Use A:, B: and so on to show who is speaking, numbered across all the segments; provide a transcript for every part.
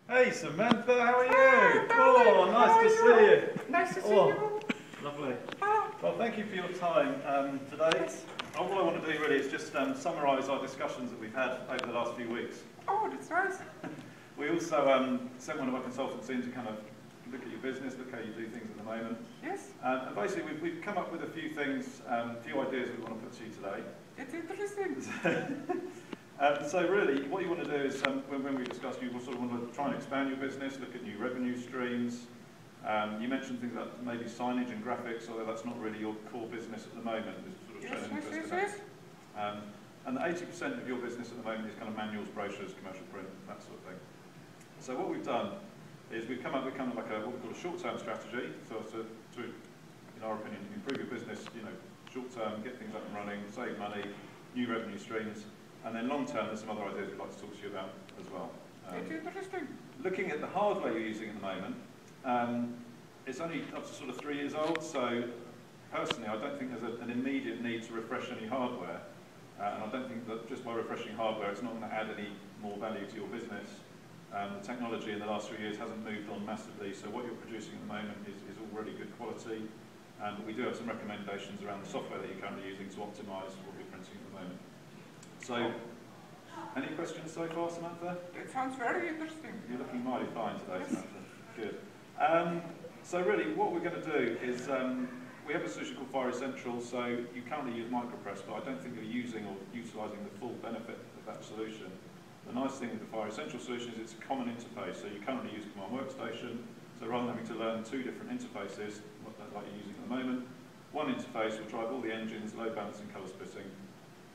A: Hey Samantha, how are you?
B: Hi, darling.
A: Oh, nice to see you.
B: Nice to see
A: Oh,
B: you.
A: lovely.
B: Ah,
A: Well, thank you for your time today.
B: yes.
A: All I want to do really is just summarise our discussions that we've had over the last few weeks.
B: Oh, that's nice.
A: We also sent one of our consultants in to kind of look at your business, look how you do things at the moment.
B: Yes,
A: And basically we've come up with a few things, a few ideas we want to put to you today.
B: it's interesting.
A: So really, what you want to do is, when we discussed, you sort of want to try and expand your business, look at new revenue streams. You mentioned things like maybe signage and graphics, although that's not really your core business at the moment. It's sort of
B: Yes,
A: showing
B: yes,
A: interest
B: yes,
A: in
B: yes.
A: that. And 80% of your business at the moment is kind of manuals, brochures, commercial print, that sort of thing. So what we've done is we've come up with kind of like what we call a short-term strategy. So to, in our opinion, improve your business, short-term, get things up and running, save money, new revenue streams. And then long-term, there's some other ideas we'd like to talk to you about as well.
B: It's interesting.
A: Looking at the hardware you're using at the moment, it's only up to sort of 3 years old, so personally I don't think there's an immediate need to refresh any hardware. And I don't think that just by refreshing hardware it's not going to add any more value to your business. The technology in the last 3 years hasn't moved on massively, so what you're producing at the moment is already good quality. But we do have some recommendations around the software that you're currently using to optimise what you're printing at the moment. So, any questions so far, Samantha?
B: It sounds very interesting.
A: You're looking mighty fine today,
B: Yes.
A: Samantha. Good. So really, what we're going to do is, we have a solution called Fire Essential, so you currently use Micropress, but I don't think you're using or utilising the full benefit of that solution. The nice thing with the Fire Essential solution is it's a common interface, so you currently use Command Workstation, so rather than having to learn 2 different interfaces, like you're using at the moment, one interface will drive all the engines, load balancing, colour splitting.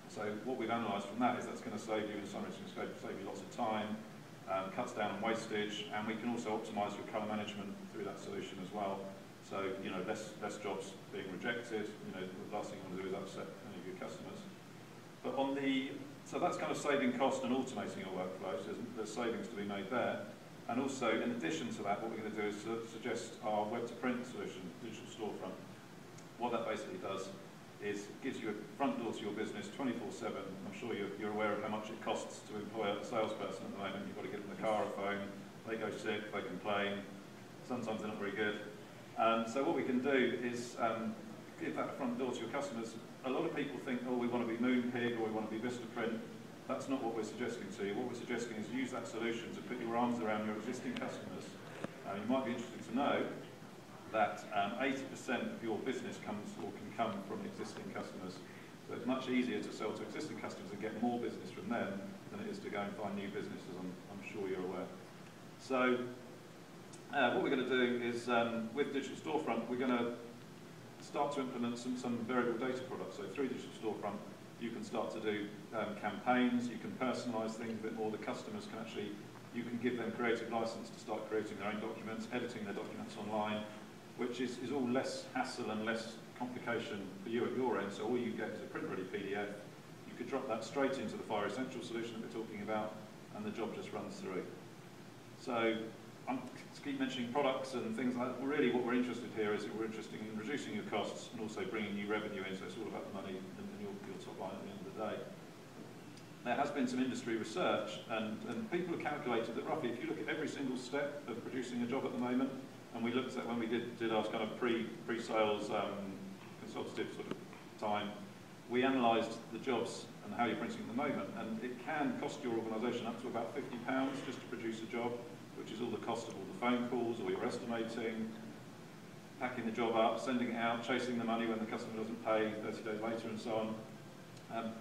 A: So what we've analysed from that is that's going to save you, in some respects, save you lots of time, cuts down on wastage, and we can also optimise your colour management through that solution as well. So, less jobs being rejected, the last thing you want to do is upset any of your customers. But so that's kind of saving cost and automating your workflows. There's savings to be made there. And also, in addition to that, what we're going to do is suggest our web-to-print solution, Digital Storefront. What that basically does is gives you a front door to your business 24/7. I'm sure you're aware of how much it costs to employ a salesperson at the moment. You've got to give them a car, a phone, they go sick, they complain, sometimes they're not very good. So what we can do is give that front door to your customers. A lot of people think, oh, we want to be Moonpig or we want to be Vistaprint. That's not what we're suggesting to you. What we're suggesting is use that solution to put your arms around your existing customers. You might be interested to know that 80% of your business can come from existing customers. So it's much easier to sell to existing customers and get more business from them than it is to go and find new business, as I'm sure you're aware. So what we're going to do is, with Digital Storefront, we're going to start to implement some variable data products. So through Digital Storefront, you can start to do campaigns, you can personalise things a bit more. The customers can actually, you can give them creative license to start creating their own documents, editing their documents online, which is all less hassle and less complication for you at your end. So all you get is a print-ready PDF. You could drop that straight into the Fire Essential solution that we're talking about, and the job just runs through. So I'm keep mentioning products and things like that. Really what we're interested here is that we're interested in reducing your costs and also bringing new revenue in, so it's all about the money and your top line at the end of the day. There has been some industry research, and people have calculated that roughly, if you look at every single step of producing a job at the moment, and we looked at when we did our kind of pre-sales consultative sort of time, we analysed the jobs and how you're printing at the moment, and it can cost your organisation up to about £50 just to produce a job, which is all the cost of all the phone calls, all your estimating, packing the job up, sending it out, chasing the money when the customer doesn't pay 30 days later, and so on.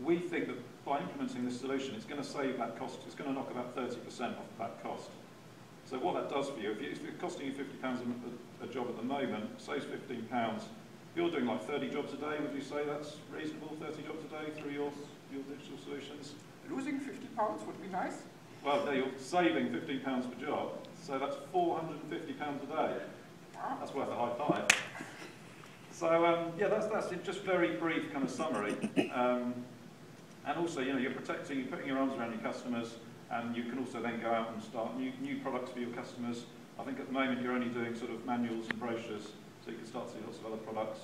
A: We think that by implementing this solution, it's going to save that cost. It's going to knock about 30% off that cost. So what that does for you, if it's costing you £50 a job at the moment, saves £15. If you're doing like 30 jobs a day, would you say that's reasonable, 30 jobs a day through your digital solutions?
B: Losing £50 would be nice.
A: Well, no, you're saving £15 per job, so that's £450 a day.
B: Wow.
A: That's worth a high five. So yeah, that's just very brief kind of summary. And also, you're protecting, you're putting your arms around your customers, and you can also then go out and start new products for your customers. I think at the moment you're only doing sort of manuals and brochures, so you can start to do lots of other products.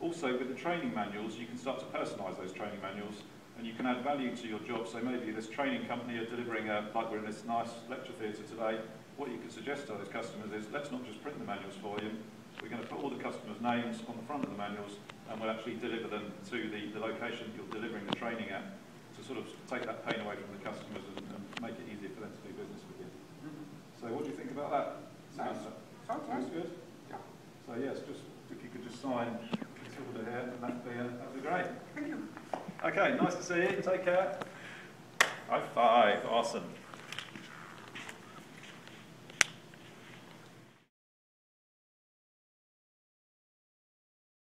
A: Also, with the training manuals, you can start to personalise those training manuals, and you can add value to your job. So maybe this training company are delivering, like we're in this nice lecture theatre today, what you could suggest to those customers is, let's not just print the manuals for you, we're going to put all the customers' names on the front of the manuals, and we'll actually deliver them to the location you're delivering the training at, to sort of take that pain away from the customers and make it easier for them to do business with you. So what do you think about that?
B: Nice. Sounds nice.
A: Sounds good?
B: Yeah.
A: So yes, just if you could just sign this order here, that'd be great.
B: Thank you.
A: Okay, nice to see you. Take care. High five. Awesome.